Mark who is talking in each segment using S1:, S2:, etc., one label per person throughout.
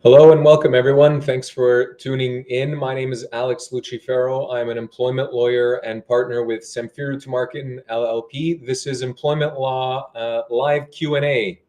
S1: Hello and welcome, everyone. Thanks for tuning in. My name is Alex Lucifero. I'm an employment lawyer and partner with Samfiru Tumarkin, LLP. This is Employment Law Live Q&A.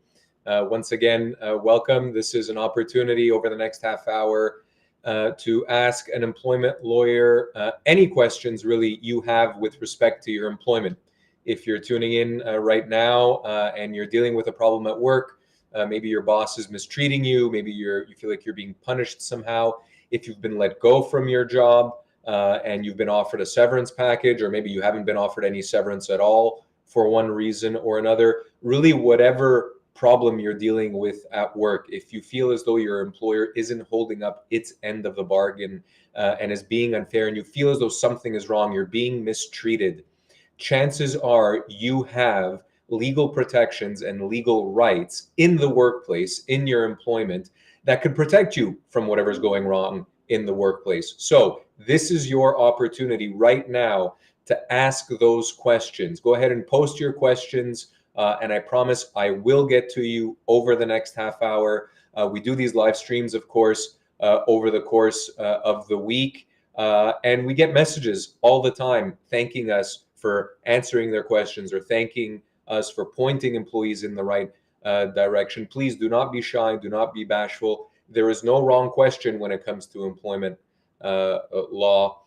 S1: Once again, welcome. This is an opportunity over the next half hour to ask an employment lawyer any questions really you have with respect to your employment. If you're tuning in right now and you're dealing with a problem at work, maybe your boss is mistreating you. Maybe you feel like you're being punished somehow. If you've been let go from your job and you've been offered a severance package, or maybe you haven't been offered any severance at all for one reason or another, really whatever problem you're dealing with at work, if you feel as though your employer isn't holding up its end of the bargain and is being unfair, and you feel as though something is wrong, you're being mistreated, chances are you have legal protections and legal rights in the workplace, in your employment, that could protect you from whatever's going wrong in the workplace. So this is your opportunity right now to ask those questions. Go ahead and post your questions, and I promise I will get to you over the next half hour. We do these live streams, of course, over the course of the week, and we get messages all the time thanking us for answering their questions or thanking us for pointing employees in the right direction. Please do not be shy, do not be bashful. There is no wrong question when it comes to employment law,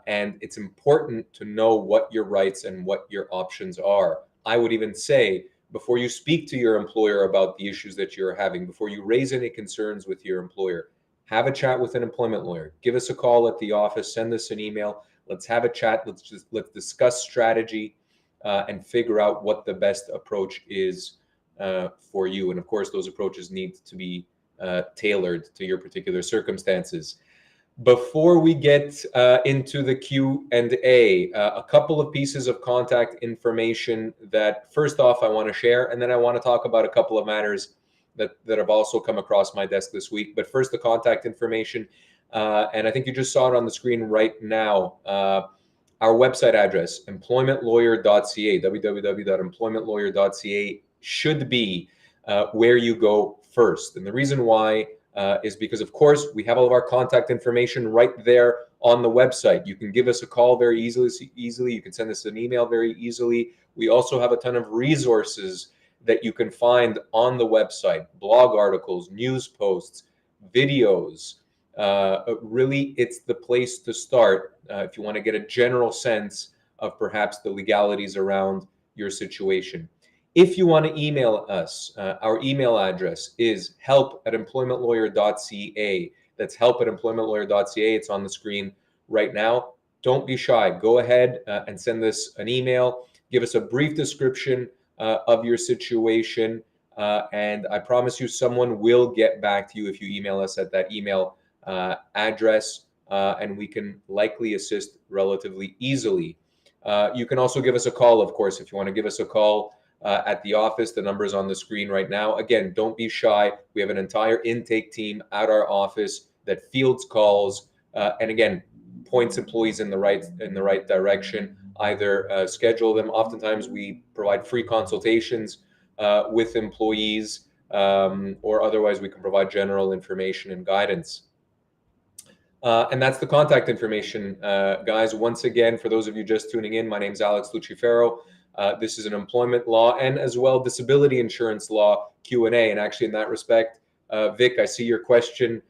S1: and it's important to know what your rights and what your options are. I would even say, before you speak to your employer about the issues that you're having, before you raise any concerns with your employer, have a chat with an employment lawyer. Give us a call at the office, send us an email. Let's have a chat. Let's discuss strategy and figure out what the best approach is for you. And of course, those approaches need to be tailored to your particular circumstances. Before we get into the Q&A, a couple of pieces of contact information that first off I want to share, and then I want to talk about a couple of matters that have also come across my desk this week. But first, the contact information, and I think you just saw it on the screen right now. Our website address, employmentlawyer.ca, www.employmentlawyer.ca, should be where you go first. And the reason why is because, of course, we have all of our contact information right there on the website. You can give us a call very easily. You can send us an email very easily. We also have a ton of resources that you can find on the website: blog articles, news posts, videos. Really, it's the place to start if you want to get a general sense of perhaps the legalities around your situation. If you want to email us, our email address is help@employmentlawyer.ca. That's help@employmentlawyer.ca. It's on the screen right now. Don't be shy. Go ahead and send us an email. Give us a brief description of your situation, and I promise you someone will get back to you if you email us at that email address, and we can likely assist relatively easily. You can also give us a call, of course, if you want to give us a call at the office. The number is on the screen right now. Again, don't be shy. We have an entire intake team at our office that fields calls, and again, points employees in the right direction. Either schedule them. Oftentimes, we provide free consultations with employees, or otherwise, we can provide general information and guidance. And that's the contact information, guys. Once again, for those of you just tuning in, my name is Alex Lucifero. This is an employment law and as well disability insurance law Q&A. And actually, in that respect, Vic, I see your question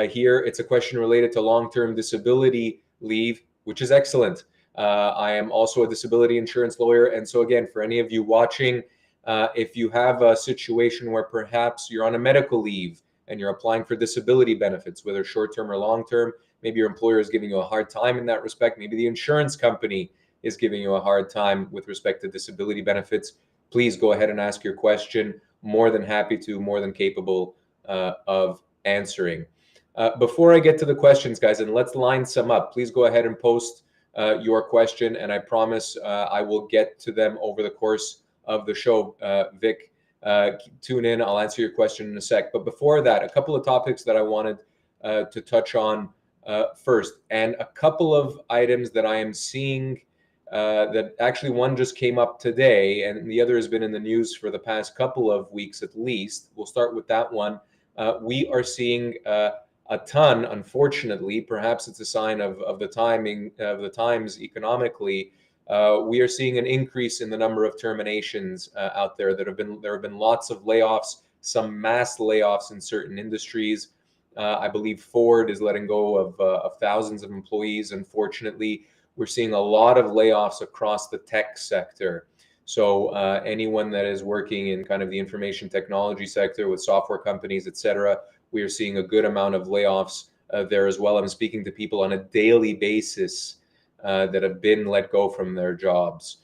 S1: here. It's a question related to long-term disability leave, which is excellent. I am also a disability insurance lawyer. And so again, for any of you watching, if you have a situation where perhaps you're on a medical leave and you're applying for disability benefits, whether short-term or long-term, maybe your employer is giving you a hard time in that respect. Maybe the insurance company is giving you a hard time with respect to disability benefits. Please go ahead and ask your question. More than happy to, more than capable of answering. Before I get to the questions, guys, and let's line some up, please go ahead and post your question, and I promise I will get to them over the course of the show. Vic, tune in. I'll answer your question in a sec. But before that, a couple of topics that I wanted to touch on first, and a couple of items that I am seeing that actually one just came up today, and the other has been in the news for the past couple of weeks at least. We'll start with that one. we are seeing a ton, unfortunately, perhaps it's a sign of the timing of the times economically. We are seeing an increase in the number of terminations out there. There have been lots of layoffs, some mass layoffs in certain industries. I believe Ford is letting go of thousands of employees. Unfortunately, we're seeing a lot of layoffs across the tech sector. So anyone that is working in kind of the information technology sector with software companies, et cetera, we are seeing a good amount of layoffs there as well. I'm speaking to people on a daily basis that have been let go from their jobs.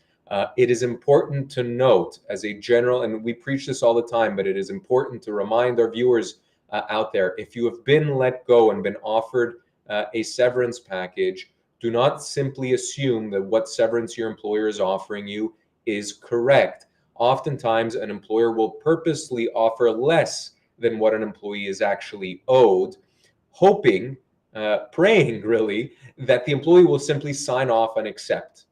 S1: It is important to note, as a general, and we preach this all the time, but it is important to remind our viewers out there, if you have been let go and been offered a severance package, do not simply assume that what severance your employer is offering you is correct. Oftentimes, an employer will purposely offer less than what an employee is actually owed, hoping, praying really, that the employee will simply sign off and accept.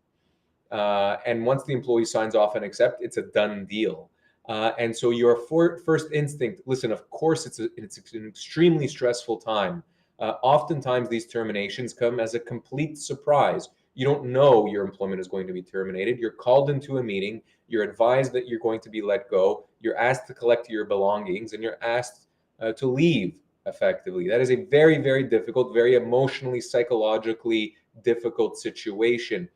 S1: And once the employee signs off and accept, it's a done deal. And so your first instinct, listen, of course, it's an extremely stressful time. Oftentimes, these terminations come as a complete surprise. You don't know your employment is going to be terminated. You're called into a meeting. You're advised that you're going to be let go. You're asked to collect your belongings, and you're asked to leave effectively. That is a very, very difficult, very emotionally, psychologically difficult situation.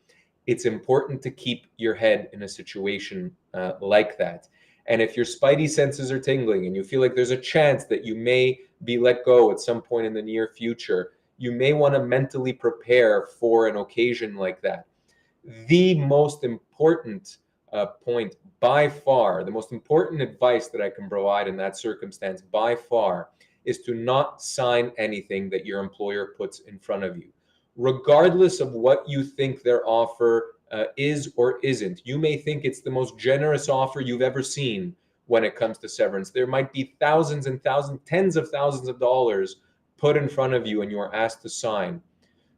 S1: It's important to keep your head in a situation like that. And if your spidey senses are tingling and you feel like there's a chance that you may be let go at some point in the near future, you may want to mentally prepare for an occasion like that. The most important point by far, the most important advice that I can provide in that circumstance by far is to not sign anything that your employer puts in front of you. Regardless of what you think their offer is or isn't. You may think it's the most generous offer you've ever seen when it comes to severance. There might be thousands and thousands, tens of thousands of dollars put in front of you and you are asked to sign.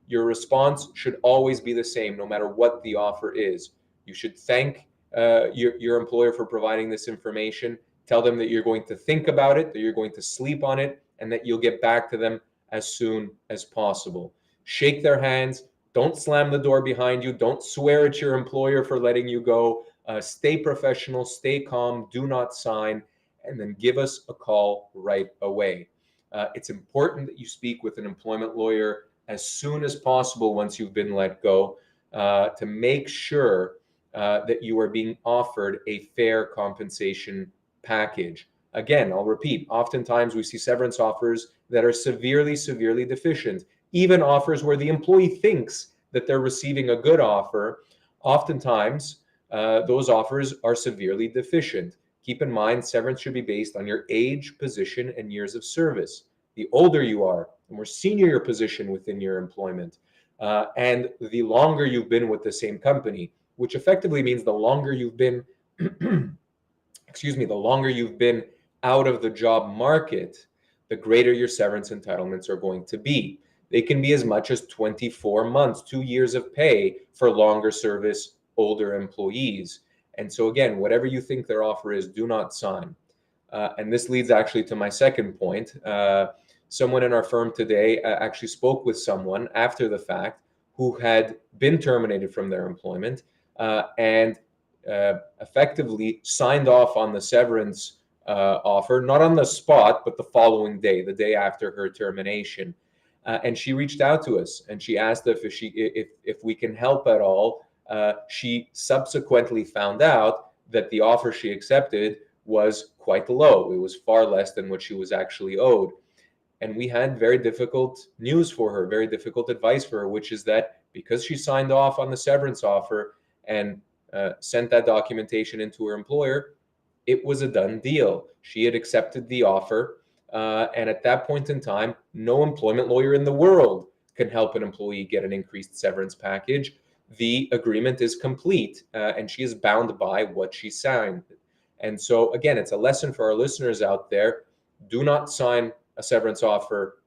S1: Your response should always be the same, no matter what the offer is. You should thank your employer for providing this information. Tell them that you're going to think about it, that you're going to sleep on it, and that you'll get back to them as soon as possible. Shake their hands. Don't slam the door behind you. Don't swear at your employer for letting you go. Stay professional, stay calm, do not sign, and then give us a call right away. It's important that you speak with an employment lawyer as soon as possible once you've been let go to make sure that you are being offered a fair compensation package. Again, I'll repeat, oftentimes we see severance offers that are severely, severely deficient. Even offers where the employee thinks that they're receiving a good offer, oftentimes those offers are severely deficient. Keep in mind, severance should be based on your age, position, and years of service. The older you are, the more senior your position within your employment, and the longer you've been with the same company, which effectively means the longer you've been, the longer you've been out of the job market, the greater your severance entitlements are going to be. They can be as much as 24 months, 2 years of pay for longer service, older employees. And so again, whatever you think their offer is, do not sign. And this leads actually to my second point. Someone in our firm today actually spoke with someone after the fact who had been terminated from their employment and effectively signed off on the severance offer, not on the spot, but the following day, the day after her termination. And she reached out to us and she asked if we can help at all. She subsequently found out that the offer she accepted was quite low. It was far less than what she was actually owed. And we had very difficult news for her, very difficult advice for her, which is that because she signed off on the severance offer and sent that documentation into her employer, it was a done deal. She had accepted the offer. And at that point in time, no employment lawyer in the world can help an employee get an increased severance package. The agreement is complete, and she is bound by what she signed. And so, again, it's a lesson for our listeners out there. Do not sign a severance offer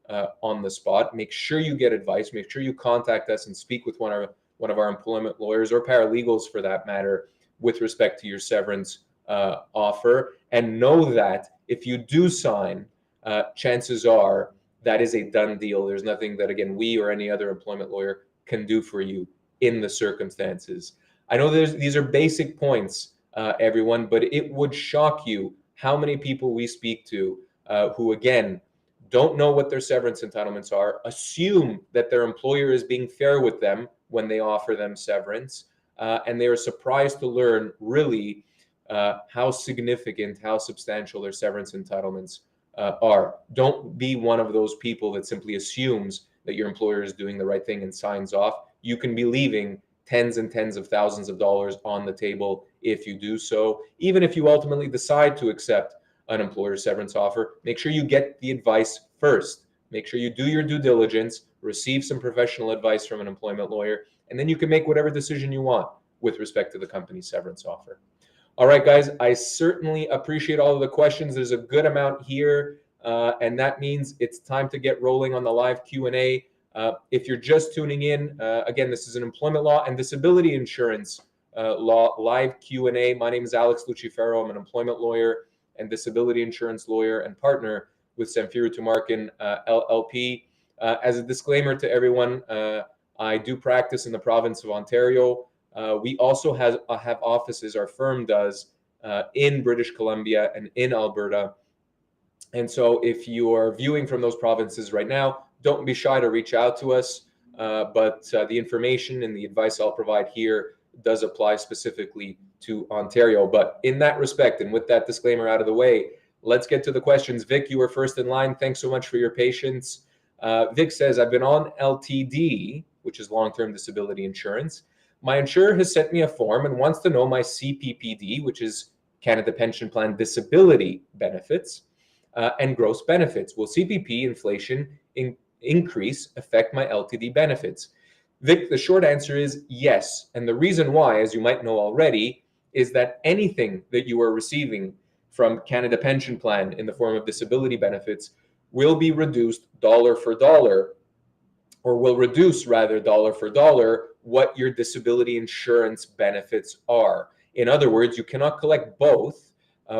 S1: on the spot. Make sure you get advice. Make sure you contact us and speak with one of our employment lawyers or paralegals, for that matter, with respect to your severance offer. And know that if you do sign chances are that is a done deal. There's nothing that, again, we or any other employment lawyer can do for you in the circumstances. I know these are basic points, everyone, but it would shock you how many people we speak to who, again, don't know what their severance entitlements are, assume that their employer is being fair with them when they offer them severance, and they are surprised to learn really how significant, how substantial their severance entitlements are. Don't be one of those people that simply assumes that your employer is doing the right thing and signs off. You can be leaving tens and tens of thousands of dollars on the table if you do so. Even if you ultimately decide to accept an employer severance offer, make sure you get the advice first. Make sure you do your due diligence, receive some professional advice from an employment lawyer, and then you can make whatever decision you want with respect to the company's severance offer. All right, guys, I certainly appreciate all of the questions. There's a good amount here, and that means it's time to get rolling on the live Q&A. If you're just tuning in, again, this is an employment law and disability insurance law live Q&A. My name is Alex Lucifero. I'm an employment lawyer and disability insurance lawyer and partner with Samfiru Tumarkin, LLP. As a disclaimer to everyone, I do practice in the province of Ontario. We also have offices, our firm does, in British Columbia and in Alberta. And so if you are viewing from those provinces right now, don't be shy to reach out to us. But the information and the advice I'll provide here does apply specifically to Ontario. But in that respect, and with that disclaimer out of the way, let's get to the questions. Vic, you were first in line. Thanks so much for your patience. Vic says, I've been on LTD, which is long-term disability insurance. My insurer has sent me a form and wants to know my CPPD, which is Canada Pension Plan disability benefits, and gross benefits. Will CPP inflation increase affect my LTD benefits? Vic, the short answer is yes. And the reason why, as you might know already, is that anything that you are receiving from Canada Pension Plan in the form of disability benefits will be reduced dollar for dollar, or will reduce rather dollar for dollar what your disability insurance benefits are. In other words, you cannot collect both.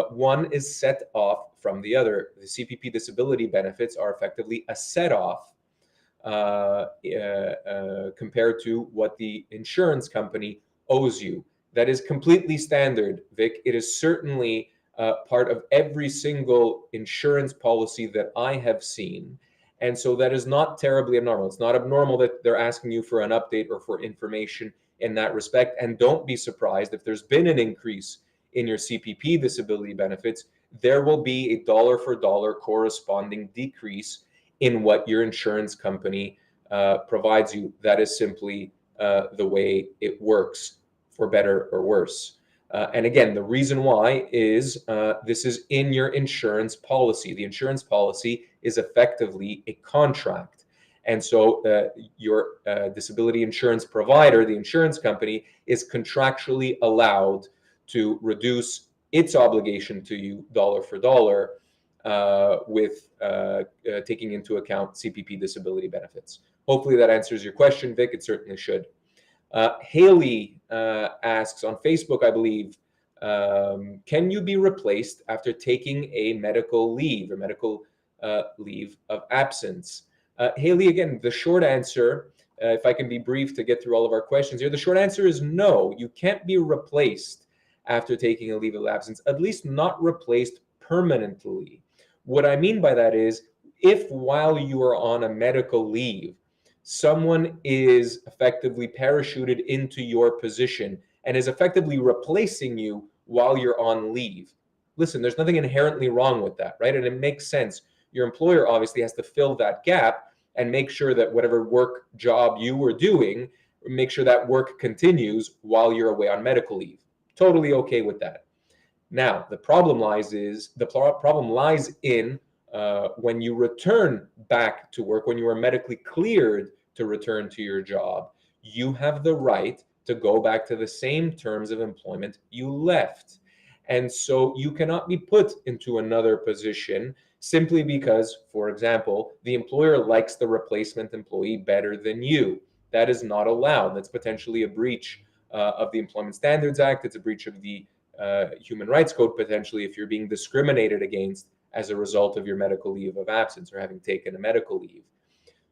S1: One is set off from the other. The CPP disability benefits are effectively a set off compared to what the insurance company owes you. That is completely standard, Vic. It is certainly part of every single insurance policy that I have seen. And so that is not terribly abnormal. It's not abnormal that they're asking you for an update or for information in that respect. And don't be surprised if there's been an increase in your CPP disability benefits, there will be a dollar for dollar corresponding decrease in what your insurance company provides you. That is simply the way it works, for better or worse. And again, the reason why is this is in your insurance policy. The insurance policy is effectively a contract. And so your disability insurance provider, the insurance company, is contractually allowed to reduce its obligation to you dollar for dollar with taking into account CPP disability benefits. Hopefully that answers your question, Vic. It certainly should. Haley asks on Facebook, I believe, can you be replaced after taking a medical leave or medical leave of absence? Haley, again, the short answer, if I can be brief to get through all of our questions here, the short answer is no. You can't be replaced after taking a leave of absence, at least not replaced permanently. What I mean by that is, if while you are on a medical leave, someone is effectively parachuted into your position and is effectively replacing you while you're on leave. Listen, there's nothing inherently wrong with that, right? And it makes sense. Your employer obviously has to fill that gap and make sure that whatever work job you were doing, make sure that work continues while you're away on medical leave. Totally okay with that. Now, the problem lies in when you return back to work, when you are medically cleared to return to your job, you have the right to go back to the same terms of employment you left. And so you cannot be put into another position simply because, for example, the employer likes the replacement employee better than you. That is not allowed. That's potentially a breach of the Employment Standards Act. It's a breach of the Human Rights Code, potentially, if you're being discriminated against as a result of your medical leave of absence or having taken a medical leave.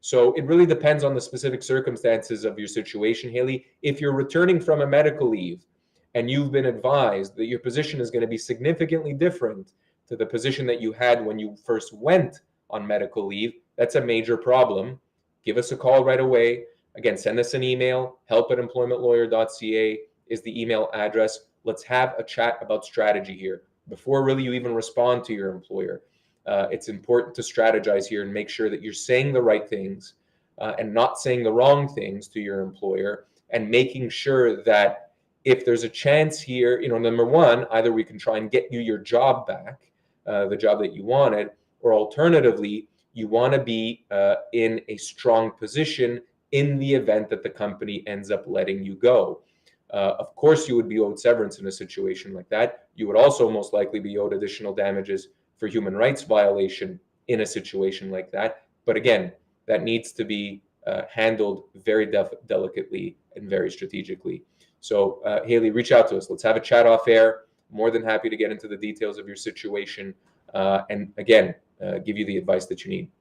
S1: So it really depends on the specific circumstances of your situation, Haley. If you're returning from a medical leave and you've been advised that your position is going to be significantly different to the position that you had when you first went on medical leave, that's a major problem. Give us a call right away. Again, send us an email. help@employmentlawyer.ca is the email address. Let's have a chat about strategy here. Before really you even respond to your employer, it's important to strategize here and make sure that you're saying the right things and not saying the wrong things to your employer, and making sure that if there's a chance here, number one, either we can try and get you your job back, the job that you wanted, or alternatively, you want to be in a strong position in the event that the company ends up letting you go. Of course, you would be owed severance in a situation like that. You would also most likely be owed additional damages for human rights violation in a situation like that. But again, that needs to be handled very delicately and very strategically. So Haley, reach out to us. Let's have a chat off air. More than happy to get into the details of your situation and again, give you the advice that you need.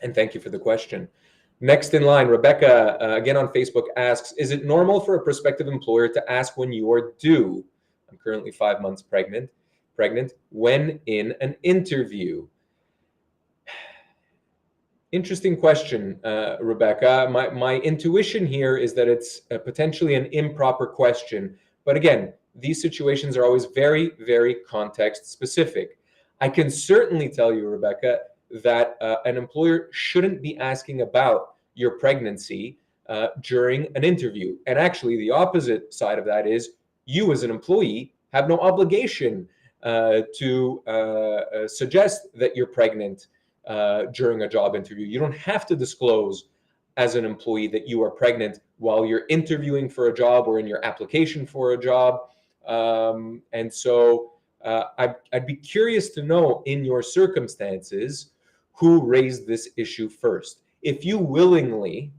S1: And thank you for the question. Next in line, Rebecca, again on Facebook, asks, is it normal for a prospective employer to ask when you are due? I'm currently 5 months pregnant, when in an interview? Interesting question, Rebecca. My intuition here is that it's potentially an improper question. But again, these situations are always very, very context specific. I can certainly tell you, Rebecca, that an employer shouldn't be asking about your pregnancy during an interview. And actually, the opposite side of that is you as an employee have no obligation to suggest that you're pregnant during a job interview. You don't have to disclose as an employee that you are pregnant while you're interviewing for a job or in your application for a job. And so I'd be curious to know, in your circumstances, who raised this issue first. If you willingly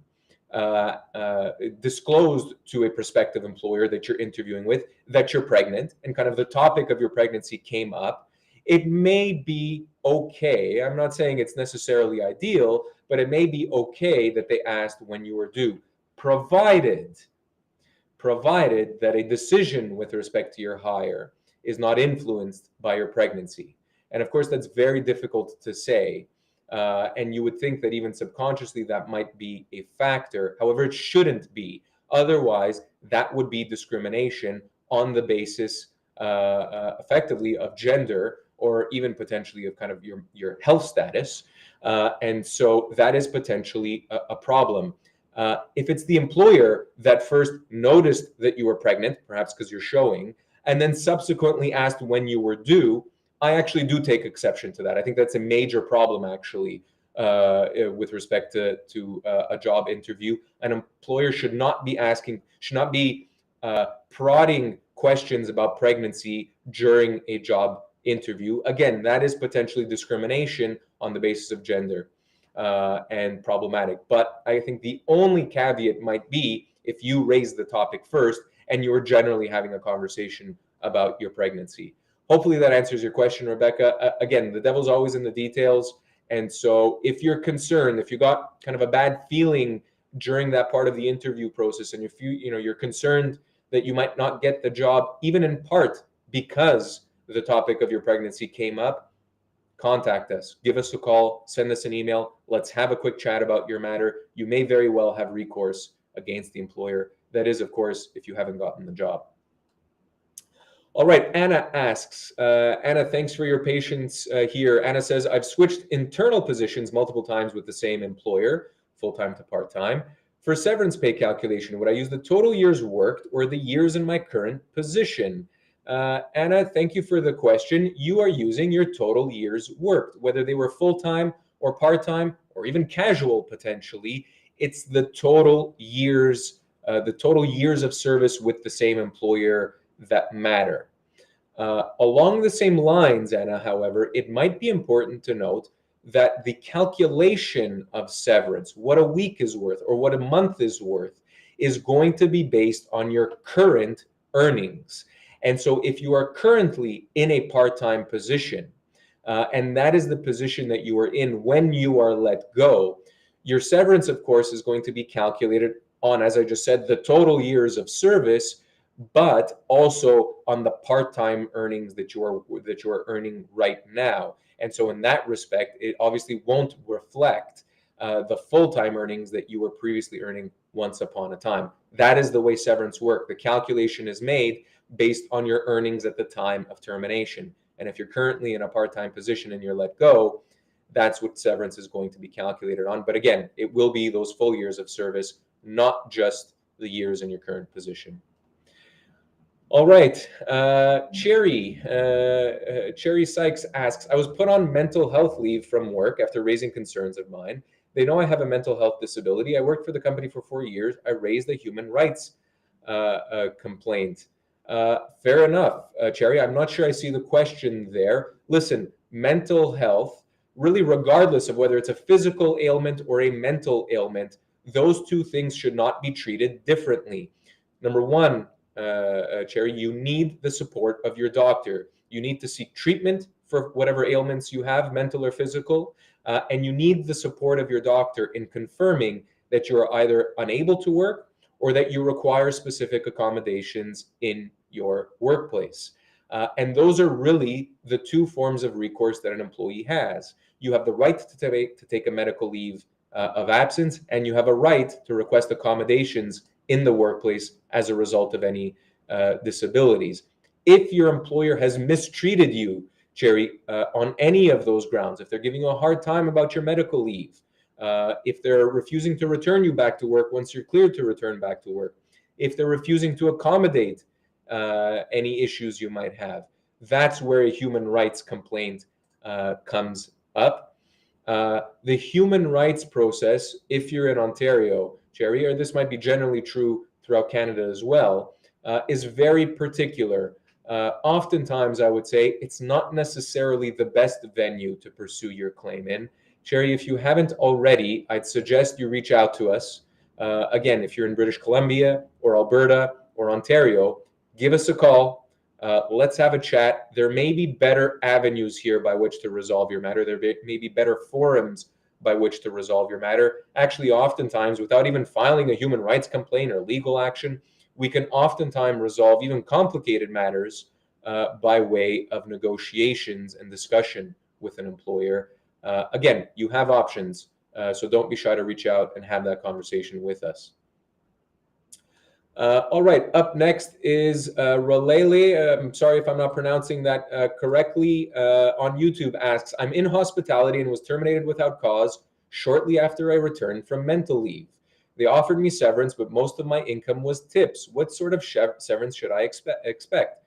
S1: disclosed to a prospective employer that you're interviewing with that you're pregnant and kind of the topic of your pregnancy came up, it may be okay. I'm not saying it's necessarily ideal, but it may be okay that they asked when you were due, provided that a decision with respect to your hire is not influenced by your pregnancy. And of course, that's very difficult to say. And you would think that even subconsciously that might be a factor. However, it shouldn't be. Otherwise, that would be discrimination on the basis effectively of gender, or even potentially of kind of your health status. And so that is potentially a problem. If it's the employer that first noticed that you were pregnant, perhaps because you're showing, and then subsequently asked when you were due, I actually do take exception to that. I think that's a major problem, actually, with respect to a job interview. An employer should not be prodding questions about pregnancy during a job interview. Again, that is potentially discrimination on the basis of gender and problematic. But I think the only caveat might be if you raise the topic first and you were generally having a conversation about your pregnancy. Hopefully that answers your question, Rebecca. Again, the devil's always in the details. And so if you're concerned, if you got kind of a bad feeling during that part of the interview process, and if you're concerned that you might not get the job, even in part because the topic of your pregnancy came up, contact us. Give us a call, send us an email. Let's have a quick chat about your matter. You may very well have recourse against the employer. That is, of course, if you haven't gotten the job. All right, Anna asks, Anna, thanks for your patience here. Anna says, I've switched internal positions multiple times with the same employer, full-time to part-time. For severance pay calculation, would I use the total years worked or the years in my current position? Anna, thank you for the question. You are using your total years worked, whether they were full-time or part-time or even casual potentially. It's the total years of service with the same employer that matter. Along the same lines, Anna, however, it might be important to note that the calculation of severance, what a week is worth or what a month is worth, is going to be based on your current earnings. And so if you are currently in a part-time position, And that is the position that you are in when you are let go. Your severance, of course, is going to be calculated on, as I just said, the total years of service, but also on the part-time earnings that you are earning right now. And so in that respect, it obviously won't reflect the full-time earnings that you were previously earning once upon a time. That is the way severance works. The calculation is made based on your earnings at the time of termination. And if you're currently in a part-time position and you're let go, that's what severance is going to be calculated on. But again, it will be those full years of service, not just the years in your current position. All right, Cherry Sykes asks, I was put on mental health leave from work after raising concerns of mine. They know I have a mental health disability. I worked for the company for 4 years. I raised a human rights complaint. Fair enough, Cherry. I'm not sure I see the question there. Listen, mental health, really regardless of whether it's a physical ailment or a mental ailment, those two things should not be treated differently. Number one, Cherry, you need the support of your doctor. You need to seek treatment for whatever ailments you have, mental or physical, and you need the support of your doctor in confirming that you're either unable to work or that you require specific accommodations in your workplace. And those are really the two forms of recourse that an employee has. You have the right to take a medical leave of absence, and you have a right to request accommodations in the workplace as a result of any disabilities. If your employer has mistreated you, Cherry, on any of those grounds, if they're giving you a hard time about your medical leave, if they're refusing to return you back to work once you're cleared to return back to work, if they're refusing to accommodate any issues you might have, that's where a human rights complaint comes up. The human rights process, if you're in Ontario, Cherry, or this might be generally true throughout Canada as well, is very particular. Oftentimes, I would say it's not necessarily the best venue to pursue your claim in. Cherry, if you haven't already, I'd suggest you reach out to us. Again, if you're in British Columbia or Alberta or Ontario, give us a call. Let's have a chat. There may be better avenues here by which to resolve your matter. There may be better forums by which to resolve your matter. Actually, oftentimes, without even filing a human rights complaint or legal action, we can oftentimes resolve even complicated matters by way of negotiations and discussion with an employer. Again, you have options, so don't be shy to reach out and have that conversation with us. All right, up next is Ralele. I'm sorry if I'm not pronouncing that correctly. On YouTube asks, I'm in hospitality and was terminated without cause shortly after I returned from mental leave. They offered me severance, but most of my income was tips. What sort of severance should I expect?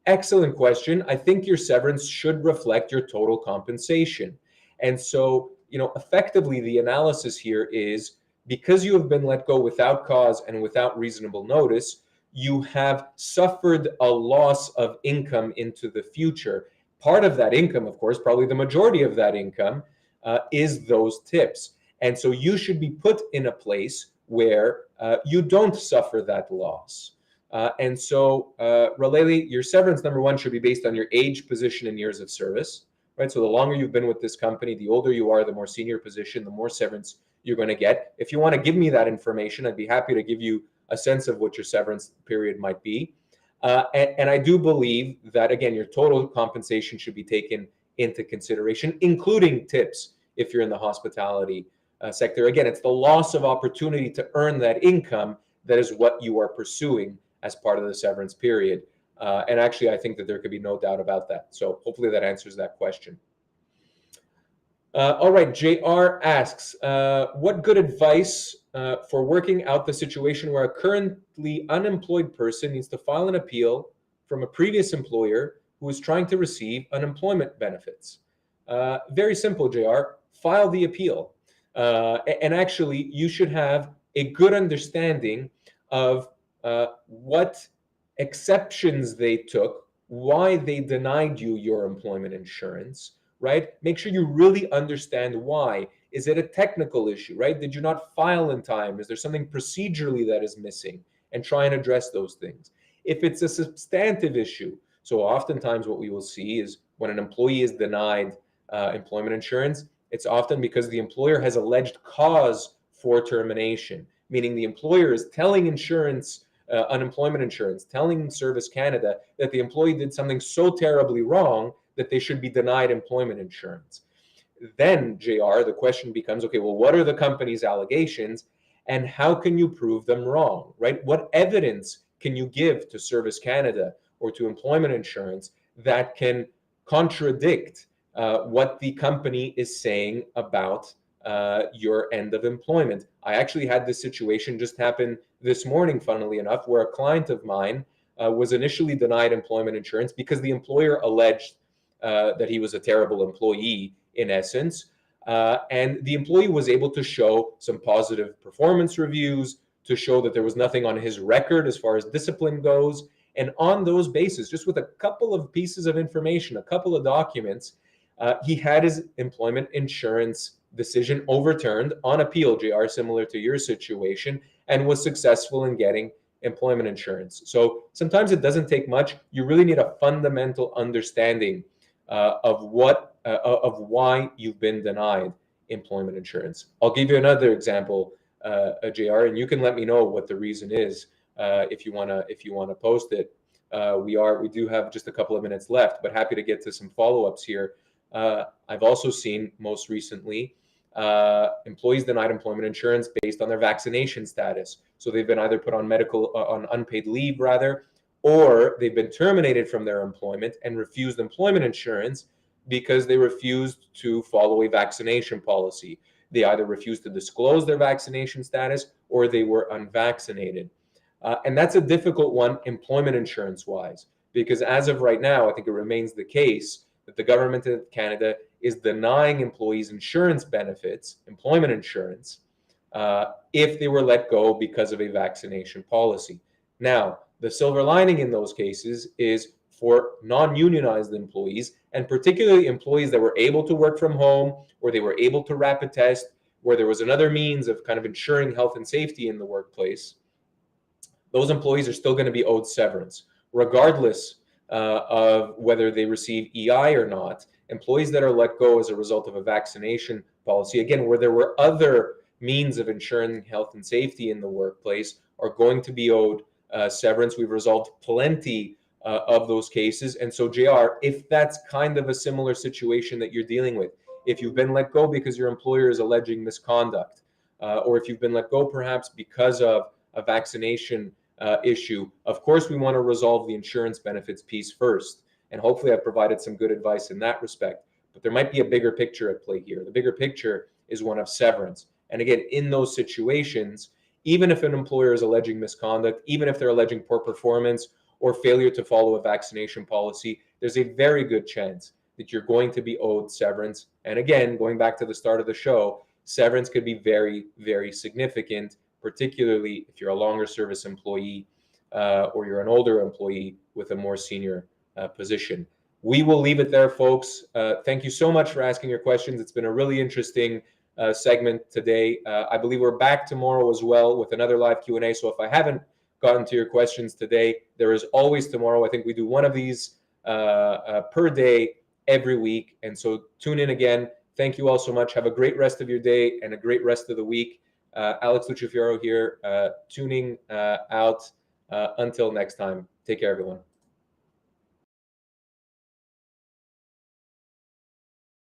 S1: Excellent question. I think your severance should reflect your total compensation. And so, effectively, the analysis here is, because you have been let go without cause and without reasonable notice, you have suffered a loss of income into the future. Part of that income, of course, probably the majority of that income, is those tips. And so you should be put in a place where you don't suffer that loss. And so, Ralele, your severance, number one, should be based on your age, position, and years of service, right? So the longer you've been with this company, the older you are, the more senior position, the more severance you're going to get. If you want to give me that information, I'd be happy to give you a sense of what your severance period might be. And I do believe that, again, your total compensation should be taken into consideration, including tips if you're in the hospitality sector. Again, it's the loss of opportunity to earn that income that is what you are pursuing as part of the severance period. And actually, I think that there could be no doubt about that. So hopefully that answers that question. All right, JR asks, what good advice for working out the situation where a currently unemployed person needs to file an appeal from a previous employer who is trying to receive unemployment benefits? Very simple, JR. File the appeal. And actually, you should have a good understanding of what exceptions they took, why they denied you your employment insurance, right? Make sure you really understand why. Is it a technical issue, right? Did you not file in time? Is there something procedurally that is missing? And try and address those things. If it's a substantive issue, so oftentimes what we will see is when an employee is denied employment insurance, it's often because the employer has alleged cause for termination, meaning the employer is telling unemployment insurance, telling Service Canada that the employee did something so terribly wrong that they should be denied employment insurance. Then, JR, the question becomes, okay, well, what are the company's allegations and how can you prove them wrong, right? What evidence can you give to Service Canada or to employment insurance that can contradict what the company is saying about your end of employment? I actually had this situation just happen this morning, funnily enough, where a client of mine was initially denied employment insurance because the employer alleged that he was a terrible employee, in essence. And the employee was able to show some positive performance reviews, to show that there was nothing on his record as far as discipline goes. And on those bases, just with a couple of pieces of information, a couple of documents, he had his employment insurance decision overturned on appeal, JR, similar to your situation, and was successful in getting employment insurance. So sometimes it doesn't take much. You really need a fundamental understanding of why you've been denied employment insurance. I'll give you another example, JR, and you can let me know what the reason is if you wanna post it. We do have just a couple of minutes left, but happy to get to some follow-ups here. I've also seen most recently employees denied employment insurance based on their vaccination status. So they've been either put on on unpaid leave rather, or they've been terminated from their employment and refused employment insurance because they refused to follow a vaccination policy. They either refused to disclose their vaccination status or they were unvaccinated. And that's a difficult one employment insurance wise, because as of right now, I think it remains the case that the government of Canada is denying employees insurance benefits, employment insurance, if they were let go because of a vaccination policy. Now, the silver lining in those cases is for non-unionized employees, and particularly employees that were able to work from home, or they were able to rapid test, where there was another means of kind of ensuring health and safety in the workplace. Those employees are still going to be owed severance, regardless of whether they receive EI or not. Employees that are let go as a result of a vaccination policy, again, where there were other means of ensuring health and safety in the workplace, are going to be owed severance. We've resolved plenty of those cases. And so, JR, if that's kind of a similar situation that you're dealing with, if you've been let go because your employer is alleging misconduct, or if you've been let go perhaps because of a vaccination issue, of course, we want to resolve the insurance benefits piece first. And hopefully I've provided some good advice in that respect. But there might be a bigger picture at play here. The bigger picture is one of severance. And again, in those situations, even if an employer is alleging misconduct, even if they're alleging poor performance or failure to follow a vaccination policy, there's a very good chance that you're going to be owed severance. And again, going back to the start of the show, severance could be very, very significant, particularly if you're a longer service employee or you're an older employee with a more senior position. We will leave it there, folks. Thank you so much for asking your questions. It's been a really interesting segment today. I believe we're back tomorrow as well with another live Q&A. So if I haven't gotten to your questions today, there is always tomorrow. I think we do one of these per day every week. And so tune in again. Thank you all so much. Have a great rest of your day and a great rest of the week. Alex Lucifero here, tuning out. Until next time, take care, everyone.